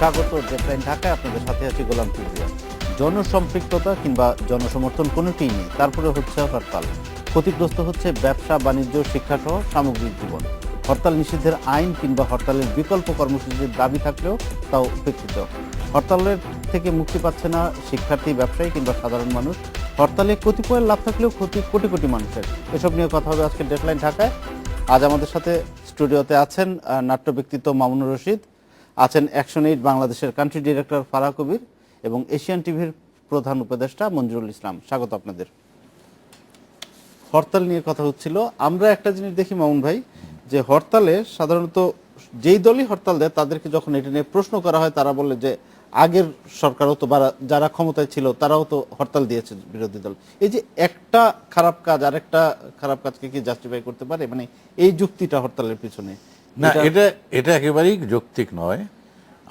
স্বাগত ডেডলাইন ঢাকায়। আপনাদের সাথে আছি গোলাম কিবরিয়া। জনসম্পৃক্ততা কিংবা জনসমর্থন কোনোটিই নেই, তারপরে হচ্ছে হরতাল। ক্ষতিগ্রস্ত হচ্ছে ব্যবসা, বাণিজ্য, শিক্ষাসহ সামগ্রিক জীবন। হরতাল নিষিদ্ধের আইন কিংবা হরতালের বিকল্প কর্মসূচির দাবি থাকলেও তাও উপেক্ষিত। হরতালের থেকে মুক্তি পাচ্ছে না শিক্ষার্থী, ব্যবসায়ী কিংবা সাধারণ মানুষ। হরতালে কতিপয়ের লাভ থাকলেও ক্ষতি কোটি কোটি মানুষের। এসব নিয়ে কথা হবে আজকে ডেডলাইন ঢাকায়। আজ আমাদের সাথে স্টুডিওতে আছেন নাট্য ব্যক্তিত্ব মামুনুর রশিদ, আছেন অ্যাকশন এইড বাংলাদেশের কান্ট্রি ডিরেক্টর ফারাহ কবির এবং এশিয়ান টিভির প্রধান উপদেষ্টা মঞ্জুরুল ইসলাম। স্বাগত আপনাদের। হরতাল নিয়ে কথা হচ্ছিল। আমরা একটা জিনিস দেখি মামুন ভাই, যে হরতালে সাধারণত যেই দলই হরতাল দেয় তাদেরকে যখন এটা নিয়ে প্রশ্ন করা হয়, তারা বলে যে আগের সরকারও তো যারা ক্ষমতায় ছিল তারাও তো হরতাল দিয়েছে বিরোধী দল। এই যে একটা খারাপ কাজ আর একটা খারাপ কাজকে কি জাস্টিফাই করতে পারে, মানে এই যুক্তিটা হরতালের পিছনে? না, এটা একেবারেই যৌক্তিক নয়।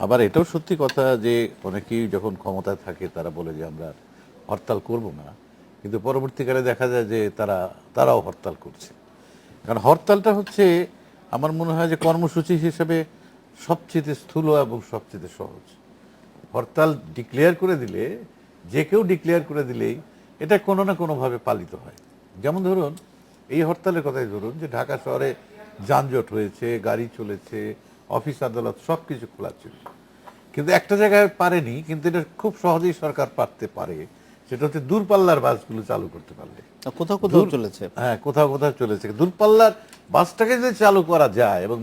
আবার এটাও সত্যি কথা যে অনেকেই যখন ক্ষমতায় থাকে তারা বলে যে আমরা হরতাল করব না, কিন্তু পরবর্তীকালে দেখা যায় যে তারাও হরতাল করছে। কারণ হরতালটা হচ্ছে আমার মনে হয় যে কর্মসূচি হিসেবে সবচেয়ে স্থূল এবং সবচেয়ে সহজ। হরতাল ডিক্লেয়ার করে দিলে, যে কেউ ডিক্লেয়ার করে দিলেই এটা কোনো না কোনোভাবে পালিত হয়। যেমন ধরুন এই হরতালের কথাই ধরুন যে ঢাকা শহরে যানজট হয়েছে, গাড়ি চলেছে, অফিস আদালত সব কিছু খোলা ছিল, কিন্তু একটা জায়গায় পারেনি। কিন্তু এটা খুব সহজেই সরকার পারতে পারে, সেটা হচ্ছে দূরপাল্লার বাসগুলো চালু করতে পারলে। কোথাও কোথাও চলেছে, হ্যাঁ, কোথাও কোথাও চলেছে। দূরপাল্লার বাসটাকে যদি চালু করা যায় এবং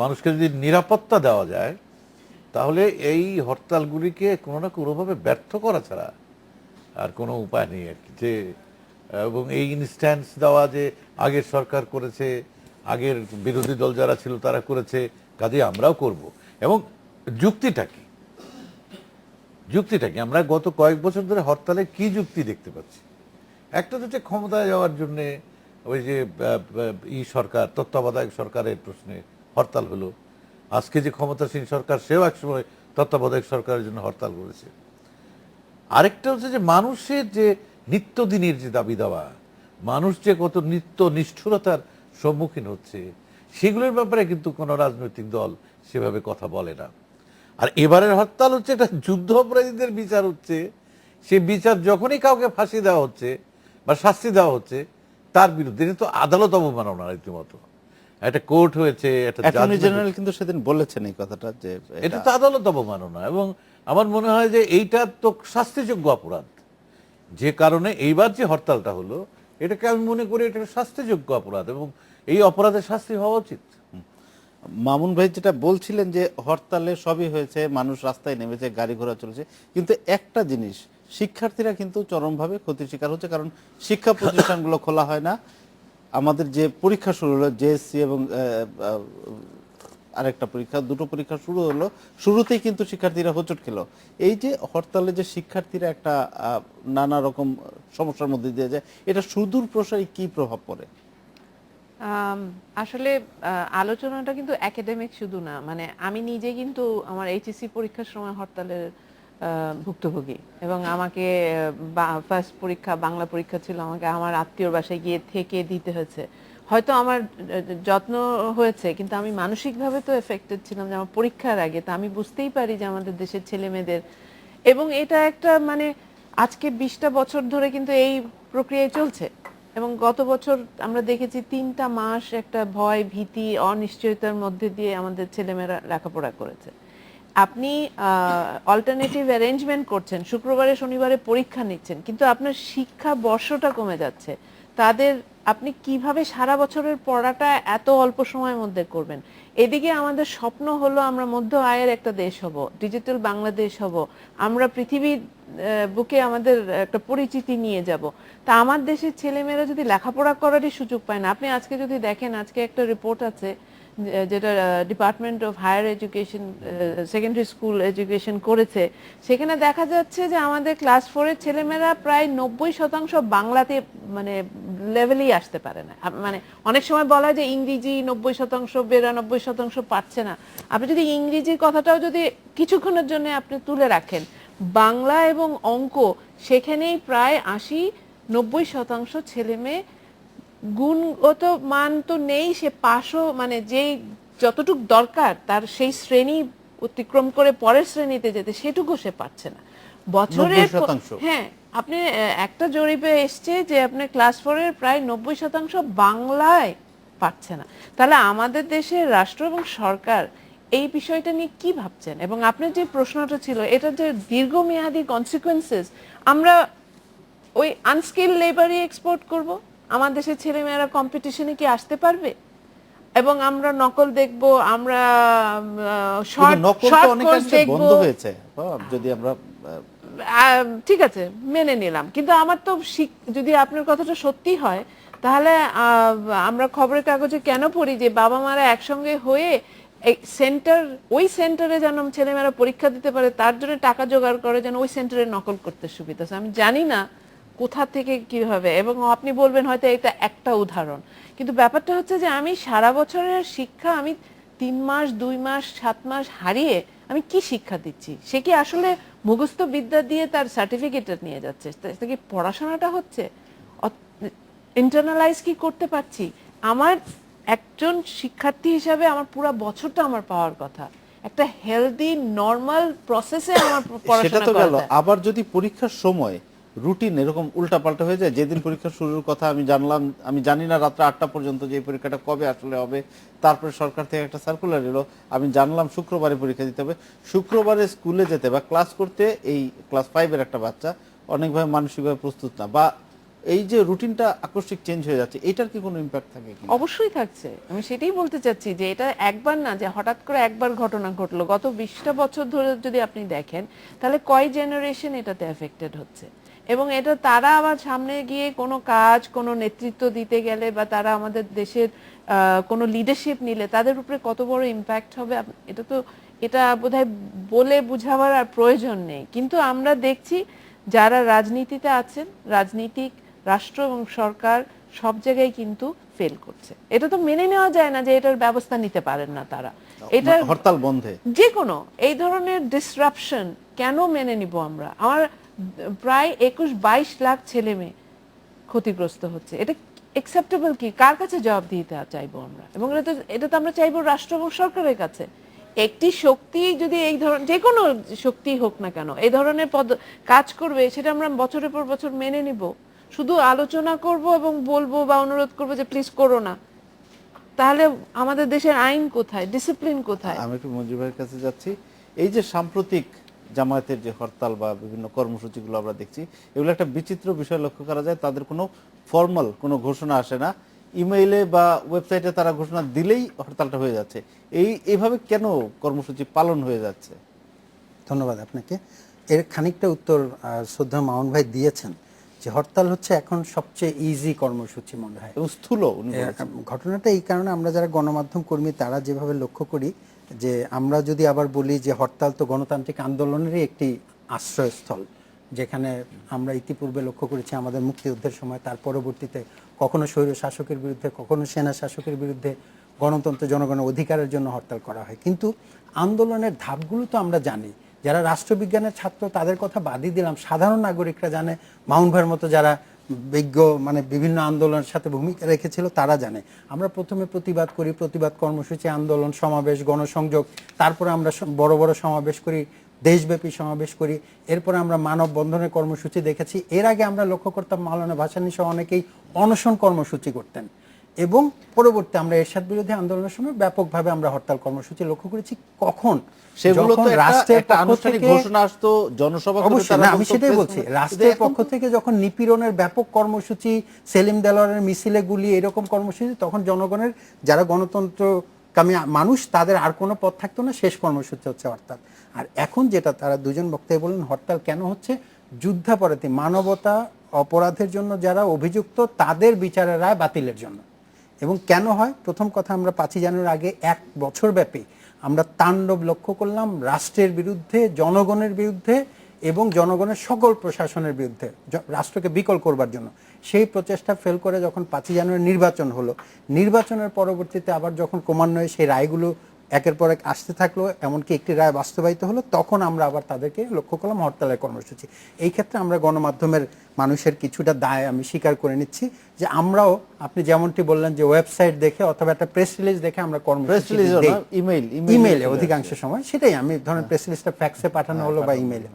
মানুষকে যদি নিরাপত্তা দেওয়া যায়, তাহলে এই হরতালগুলিকে কোনো না কোনোভাবে ব্যর্থ করা ছাড়া আর কোনো উপায় নেই আর কি। যে এবং এই ইনস্ট্যান্স দেওয়া যে আগের সরকার করেছে, আগের বিরোধী দল যারা ছিল তারা করেছে, কাজে আমরাও করব। এবং যুক্তিটা কি আমরা গত কয়েক বছর ধরে হরতালে কি যুক্তি দেখতে পাচ্ছি? একটা হচ্ছে ক্ষমতায় যাওয়ার জন্যে ওই যে সরকার, তত্ত্বাবধায়ক সরকারের প্রশ্নে হরতাল হলো। আজকে যে ক্ষমতাসীন সরকার, সেও একসময় তত্ত্বাবধায়ক সরকারের জন্য হরতাল করেছে। আরেকটা হচ্ছে যে মানুষের যে নিত্যদিনের যে দাবি দাওয়া, মানুষ যে কত নিত্য নিষ্ঠুরতার সম্মুখীন হচ্ছে, সেগুলোর ব্যাপারে কিন্তু কোনো রাজনৈতিক দল সেভাবে কথা বলে না। আর এবারের হরতাল হচ্ছে একটা যুদ্ধ অপরাধীদের বিচার হচ্ছে। সে বিচার যখনই কাউকে ফাঁসি দেওয়া হচ্ছে বা শাস্তি দেওয়া হচ্ছে, তার বিরুদ্ধে তো আদালত অবমাননা রীতিমতো। একটা কোর্ট হয়েছে, একটা অ্যাটর্নি জেনারেল কিন্তু সেদিন বলেছেন এই কথাটা, যে এটা তো আদালত অবমাননা। এবং আমার মনে হয় যে এইটা তো শাস্তিযোগ্য অপরাধ। যে কারণে এইবার যে হরতালটা হলো, এটাকে আমি মনে করি এটা শাস্তিযোগ্য অপরাধ এবং এই অপরাধের শাস্তি হওয়া উচিত। মামুন ভাই যেটা বলছিলেন যে হরতালে সবই হয়েছে, মানুষ রাস্তায় নেমেছে, গাড়ি ঘোড়া চলেছে, কিন্তু একটা জিনিস, শিক্ষার্থীরা কিন্তু চরমভাবে ক্ষতির শিকার হচ্ছে। কারণ শিক্ষা প্রতিষ্ঠানগুলো খোলা হয় না। আমাদের যে পরীক্ষা শুরু হলো, জেএসসি এবং আরেকটা পরীক্ষা, দুটো পরীক্ষা শুরু হলো, শুরুতেই কিন্তু শিক্ষার্থীরা হোঁচট খেলো। এই যে হরতালে যে শিক্ষার্থীরা একটা নানা রকম সমস্যার মধ্যে দিয়ে যায়, এটা সুদূর প্রসারী কি প্রভাব পড়ে? আসলে আলোচনাটা কিন্তু একাডেমিক শুধু না, মানে আমি নিজে কিন্তু আমার এইচএসসি পরীক্ষার সময় হরতালের ভুক্তভোগী, এবং আমাকে ফার্স্ট পরীক্ষা বাংলা পরীক্ষা ছিল, আমাকে আমার আত্মীয়র বাসায় গিয়ে থেকে দিতে হয়েছে। হয়তো আমার যত্ন হয়েছে, কিন্তু আমি মানসিকভাবে তো এফেক্টেড ছিলাম যে আমার পরীক্ষার আগে। তো আমি বুঝতেই পারি যে আমাদের দেশের ছেলে মেয়েদের, এবং এটা একটা মানে আজকে 20টা বছর ধরে কিন্তু এই প্রক্রিয়ায় চলছে। এবং গত বছর আমরা দেখেছি 3টা মাস একটা ভয়, ভীতি, অনিশ্চয়তার মধ্যে দিয়ে আমাদের ছেলেমেয়েরা লেখাপড়া করেছে। আপনি অল্টারনেটিভ অ্যারেঞ্জমেন্ট করছেন, শুক্রবারে শনিবারে পরীক্ষা নিচ্ছেন, কিন্তু আপনার শিক্ষা বর্ষটা কমে যাচ্ছে। তাদের আপনি কিভাবে সারা বছরের পড়াটা এত অল্প সময়ের মধ্যে করবেন? এদিকে আমাদের স্বপ্ন হলো আমরা মধ্য আয়ের একটা দেশ হব, ডিজিটাল বাংলাদেশ হব, আমরা পৃথিবীর বুকে আমাদের একটা পরিচিতি নিয়ে যাব। তা আমার দেশের ছেলেমেয়েরা যদি লেখাপড়া করারই সুযোগ পায় না। আপনি আজকে যদি দেখেন, আজকে একটা রিপোর্ট আছে যেটা department of higher education secondary school education করেছে, সেখানে দেখা যাচ্ছে যে আমাদের ক্লাস 4-এর ছেলেমেয়েরা প্রায় 90% বাংলাতে মানে লেভেলেই আসতে পারে না। মানে অনেক সময় বলা হয় যে ইংরেজি 90%, 92% পারছে না। আপনি যদি ইংরেজির কথাটাও যদি কিছুক্ষণের জন্য আপনি তুলে রাখেন, বাংলা এবং অঙ্ক সেখানেই প্রায় 80-90% ছেলে মেয়ে গুণগত মান তো নেই, সে পাশও মানে যেই যতটুক দরকার তার সেই শ্রেণী অতিক্রম করে পরের শ্রেণীতে যেতে, সেটুকু সে পাচ্ছে না। বছরের 90%? হ্যাঁ, আপনি একটা জরিপে এসছে যে আপনি ক্লাস 4 এর প্রায় 90% বাংলায় পাচ্ছে না। তাহলে আমাদের দেশের রাষ্ট্র এবং সরকার এই বিষয়টা নিয়ে কি ভাবছেন? এবং আপনার যে প্রশ্নটা ছিল, এটা যে দীর্ঘমেয়াদী কনসিকুয়েন্সেস, আমরা ওই আনস্কিল লেবারই এক্সপোর্ট করব? আমার দেশের ছেলেমেয়েরা কম্পিটিশনে কি আসতে পারবে? এবং আমরা নকল দেখব, আমরা শর্ট নকল তো শর্ট কোর্স অনেকাংশে দেখব। বন্ধ হয়েছে, যদি আমরা ঠিক আছে, মেনে নিলাম, কিন্তু আমার তো যদি আপনার কথাটা সত্যি হয়, তাহলে আমরা খবরের কাগজে কেন পড়ি যে বাবা মারা একসঙ্গে হয়ে ওই সেন্টারে যেন ছেলেমেয়েরা পরীক্ষা দিতে পারে, তার জন্য টাকা জোগাড় করে যেন ওই সেন্টারে নকল করতে সুবিধা আছে। আমি জানি না কোথা থেকে কিভাবে, এবং আপনি বলবেন হয়তো এটা একটা উদাহরণ, কিন্তু ব্যাপারটা হচ্ছে যে আমি সারা বছরের শিক্ষা আমি 3 মাস 2 মাস 7 মাস হারিয়ে আমি কি শিক্ষা দিচ্ছি? সে কি আসলে মুখস্থ বিদ্যা দিয়ে তার সার্টিফিকেট নিয়ে যাচ্ছে? সে কি পড়াশোনাটা হচ্ছে? ইন্টারনালাইজ কি করতে পারছি? আমার একজন শিক্ষার্থী হিসাবে আমার পুরো বছরটা আমার পাওয়ার কথা, একটা হেলদি নরমাল প্রসেসে আমার সেটা পড়াশোনা তো গেল। করা। আবার যদি পরীক্ষার সময় রুটিন এরকম উল্টাপাল্টা হয়ে যায়, যেদিন পরীক্ষা শুরুর কথা আমি জানি না রাত্রে 8টা পর্যন্ত যে এই পরীক্ষাটা কবে আসলে হবে, তারপরে সরকার থেকে একটা সার্কুলার এলো, আমি জানলাম শুক্রবারে পরীক্ষা দিতে হবে, শুক্রবারে স্কুলে যেতে বা ক্লাস করতে এই ক্লাস 5-এর একটা বাচ্চা অনেকভাবে মানসিকভাবে প্রস্তুত না, বা এই যে রুটিনটা আকস্মিক চেঞ্জ হয়ে যাচ্ছে, এটার কি কোনো ইম্প্যাক্ট থাকে কি? অবশ্যই থাকছে। আমি সেটাই বলতে চাচ্ছি যে এটা একবার না, যে হঠাৎ করে একবার ঘটনা ঘটলো। গত 20টা বছর ধরে যদি আপনি দেখেন, তাহলে কয় জেনারেশন এটাতে এফেক্টেড হচ্ছে, এবং এটা তারা আবার সামনে গিয়ে কোনো কাজ, কোনো নেতৃত্ব দিতে গেলে, বা তারা আমাদের দেশের কোনো লিডারশিপ নিলে তাদের উপরে কত বড় ইম্প্যাক্ট হবে, এটা বোধহয় বলে বুঝাবার আর প্রয়োজন নেই। কিন্তু আমরা দেখছি যারা রাজনীতিতে আছেন, রাজনীতিক, রাষ্ট্র এবং সরকার সব জায়গায় কিন্তু ফেল করছে। এটা তো মেনে নেওয়া যায় না যে এটার ব্যবস্থা নিতে পারেন না তারা। এটা হরতাল বন্ধে যে কোনো এই ধরনের ডিসরাপশন কেন মেনে নিব আমরা? আমার প্রায় 21-22 লাখ ছেলে মেয়ে ক্ষতিগ্রস্ত হচ্ছে। এটা অ্যাকসেপ্টেবল কি? কার কাছে জবাব দিতে চাইবো আমরা? এবং এটা তো আমরা চাইবো রাষ্ট্র এবং সরকারের কাছে। একটি শক্তি যদি এই ধরনের, যে কোনো শক্তি হোক না কেন, এই ধরনের কাজ করবে, সেটা আমরা বছরের পর বছর মেনে নিব? শুধু আলোচনা করব এবং বলবো বা অনুরোধ করবো যে প্লিজ করো না, তাহলে আমাদের দেশের আইন কোথায়, ডিসিপ্লিন কোথায়? আমি একটু মঞ্জুর ভাইয়ের কাছে যাচ্ছি। এই যে সাম্প্রতিক জামায়াতের যে হরতাল বা বিভিন্ন কর্মসূচিগুলো আমরা দেখছি, এগুলো একটা বিচিত্র বিষয় লক্ষ্য করা যায়, তাদের কোনো ফর্মাল কোনো ঘোষণা আসে না, ইমেইলে বা ওয়েবসাইটে তারা ঘোষণা দিলেই হরতালটা হয়ে যাচ্ছে। এইভাবে কেন কর্মসূচি পালন হয়ে যাচ্ছে? ধন্যবাদ আপনাকে। এর খানিকটা উত্তর শ্রদ্ধা মামুন ভাই দিয়েছেন, যে হরতাল হচ্ছে এখন সবচেয়ে ইজি কর্মসূচি মনে হয়, এবং স্থূল উনি বলেছেন। ঘটনাটা এই কারণে আমরা যারা গণমাধ্যম কর্মী তারা যেভাবে লক্ষ্য করি, যে আমরা যদি আবার বলি যে হরতাল তো গণতান্ত্রিক আন্দোলনেরই একটি আশ্রয়স্থল, যেখানে আমরা ইতিপূর্বে লক্ষ্য করেছি আমাদের মুক্তিযুদ্ধের সময়, তার পরবর্তীতে কখনো স্বৈর শাসকের বিরুদ্ধে, কখনো সেনা শাসকের বিরুদ্ধে গণতন্ত্র জনগণের অধিকারের জন্য হরতাল করা হয়। কিন্তু আন্দোলনের ধাপগুলো তো আমরা জানি, যারা রাষ্ট্রবিজ্ঞানের ছাত্র তাদের কথা বাদই দিলাম, সাধারণ নাগরিকরা জানে, মাউন্ট ভাইয়ের মতো যারা বিজ্ঞ মানে বিভিন্ন আন্দোলনের সাথে ভূমিকা রেখেছিল তারা জানে। আমরা প্রথমে প্রতিবাদ করি, প্রতিবাদ কর্মসূচি, আন্দোলন, সমাবেশ, গণসংযোগ, তারপরে আমরা বড় বড় সমাবেশ করি, দেশব্যাপী সমাবেশ করি, এরপরে আমরা মানববন্ধনের কর্মসূচি দেখেছি। এর আগে আমরা লক্ষ্য করতাম মাওলানা ভাসানী সহ অনেকেই অনশন কর্মসূচি করতেন, এবং পরবর্তী আমরা এরশাদ বিরোধী আন্দোলনের সময় ব্যাপকভাবে আমরা হরতাল কর্মসূচি লক্ষ্য করেছি। কখন সেগুলো তো রাষ্ট্রের একটা আনুষ্ঠানিক ঘোষণা আসতো, জনসভা করে অবশ্যই তারা না, আমি বলতো সেটাই press বলছি, conference। রাষ্ট্রের এখন পক্ষ তো- থেকে যখন নিপীড়নের ব্যাপক কর্মসূচি, সেলিম দেলোয়ারের মিছিলে গুলি, এরকম কর্মসূচি, তখন জনগণের যারা গণতন্ত্রকামী মানুষ তাদের আর কোনো পথ থাকতো না, শেষ কর্মসূচি হচ্ছে হরতাল। আর এখন যেটা তারা দুজন বক্তাই বললেন, হরতাল কেন হচ্ছে? যুদ্ধাপরাধী, মানবতা অপরাধের জন্য যারা অভিযুক্ত তাদের বিচারের রায় বাতিলের জন্য। এবং কেন হয়? প্রথম কথা, আমরা 5ই জানুয়ারির আগে 1 বছর ব্যাপী আমরা তাণ্ডব লক্ষ্য করলাম রাষ্ট্রের বিরুদ্ধে, জনগণের বিরুদ্ধে এবং জনগণের সকল প্রশাসনের বিরুদ্ধে, রাষ্ট্রকে বিকল করবার জন্য। সেই প্রচেষ্টা ফেল করে যখন 5ই জানুয়ারি নির্বাচন হলো, নির্বাচনের পরবর্তীতে আবার যখন ক্রমান্বয়ে সেই রায়গুলো একের পর এক আসতে থাকলো, এমনকি একটি রায় বাস্তবায়িত হলো, তখন আমরা আবার তাদেরকে লক্ষ্য করলাম হরতালের কর্মসূচি। এই ক্ষেত্রে আমরা গণমাধ্যমের মানুষের কিছুটা দায় আমি স্বীকার করে নিচ্ছি যে আমরাও, আপনি যেমনটি বললেন যে ওয়েবসাইট দেখে অথবা একটা প্রেস রিলিজ দেখে আমরা প্রেস কর্মসূচি রিলিজ দেই। ইমেইলে চলে অধিকাংশ আসে। সময় সেটাই, আমি ধরেন প্রেস রিলিজটা ফ্যাক্সে পাঠানো হলো বা ইমেইলে।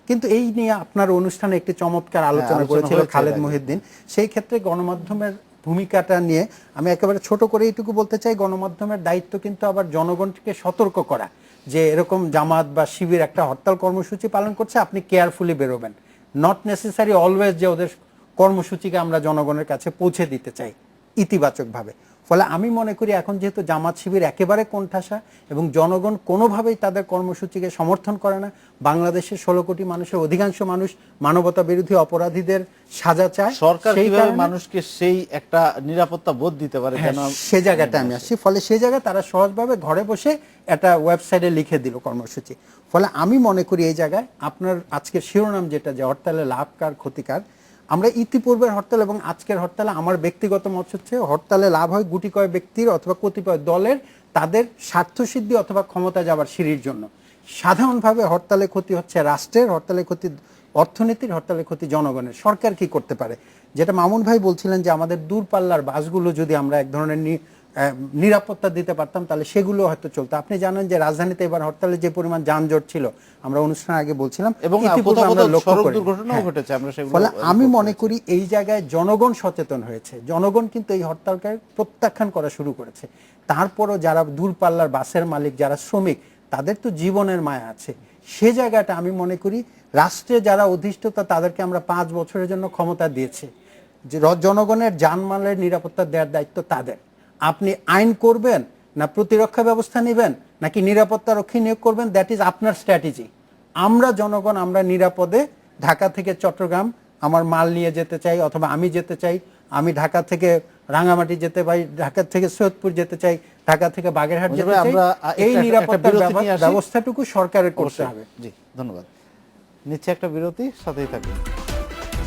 কিন্তু এই নিয়ে আপনার অনুষ্ঠানে একটি চমৎকার আলোচনা আলোচনা করেছিল হয়েছে খালেদ এর আগে। মহিউদ্দিন। সেই ক্ষেত্রে গণমাধ্যমের ভূমিকাটা নিয়ে আমি একেবারে ছোট করে এইটুকু বলতে চাই, গণমাধ্যমের দায়িত্ব কিন্তু আবার জনগণকে সতর্ক করা যে এরকম জামাত বা শিবির একটা হরতাল কর্মসূচি পালন করছে, আপনি কেয়ারফুলি বেরোবেন, নট নেসেসারি অলওয়েজ যে ওদের কর্মসূচিকে আমরা জনগণের কাছে পৌঁছে দিতে চাই ইতিবাচকভাবে। ফলে আমি মনে করি এখন যেহেতু জামাত শিবির একেবারে কোণঠাসা এবং জনগণ কোনোভাবেই তাদের কর্মসূচিকে সমর্থন করে না, বাংলাদেশের 16 কোটি মানুষের অধিকাংশ মানুষ মানবতা বিরোধী অপরাধীদের সাজা চায়, সরকার সেই কিভাবে কারণে- মানুষকে সেই একটা নিরাপত্তা বোধ দিতে পারে হ্যাঁ, যেন সে জায়গাটা আমি আসছি। ফলে সে জায়গায় তারা সহজভাবে ঘরে বসে একটা ওয়েবসাইটে লিখে দিল কর্মসূচি। ফলে আমি মনে করি এই জায়গায় আপনার আজকের শিরোনাম যেটা যে হরতালে লাভকার ক্ষতিকার, আমরা ইতিপূর্বের হরতাল এবং আজকের হরতালে আমার ব্যক্তিগত মত হচ্ছে হরতালে লাভ হয় গুটি কয়েক ব্যক্তির অথবা কতিপয় দলের তাদের স্বার্থসিদ্ধি অথবা ক্ষমতা যাবার সিঁড়ির জন্য। সাধারণভাবে হরতালে ক্ষতি হচ্ছে রাষ্ট্রের, হরতালে ক্ষতি অর্থনীতির, হরতালে ক্ষতি জনগণের। সরকার কি করতে পারে? যেটা মামুন ভাই বলছিলেন যে আমাদের দূরপাল্লার বাসগুলো যদি আমরা এক ধরনের নিরাপত্তা দিতে পারতাম তাহলে সেগুলো হয়তো চলতো। আপনি জানেন যে রাজধানীতে এবার হরতালে যে পরিমাণ যানজট ছিল, আমরা অনুষ্ঠানের আগে বলছিলাম, এবং ইতিপূর্বে কোথাও আমরা কোথাও লক্ষ্য সড়ক করিনি। দুর্ঘটনাও হ্যাঁ। ঘটেছে, আমরা সেগুলো ফলে আমি report মনে করেছি। করি এই জায়গায় জনগণ সচেতন হয়েছে, জনগণ কিন্তু এই হরতালকে প্রত্যাখ্যান করা শুরু করেছে। তারপরও যারা দূরপাল্লার বাসের মালিক, যারা শ্রমিক, তাদের তো জীবনের মায়া আছে। সে জায়গাটা আমি মনে করি রাষ্ট্রে যারা অধিষ্ঠিত তাদেরকে আমরা 5 বছরের জন্য ক্ষমতা দিয়েছি, যে জনগণের জানমালের নিরাপত্তা দেওয়ার দায়িত্ব তাদের। আপনি আইন করবেন না প্রতিরক্ষা ব্যবস্থা নেবেন নাকি নিরাপত্তা রক্ষী নিয়োগ করবেন, দ্যাট ইজ আপনার স্ট্র্যাটেজি। আমরা জনগণ আমরা নিরাপদে ঢাকা থেকে চট্টগ্রাম আমার মাল নিয়ে যেতে চাই, অথবা আমি যেতে চাই, আমি ঢাকা থেকে রাঙামাটি যেতে পাই, ঢাকা থেকে সৈয়দপুর যেতে চাই, ঢাকা থেকে বাগেরহাট যেতে চাই, আমরা এই একটা নিরাপত্তার বিরতি নিয়ে আসি। ব্যবস্থাটুকু সরকারের করতে অবশ্যই। হবে। জি, ধন্যবাদ। নিচ্ছে একটা বিরতি, সাথেই থাকুন।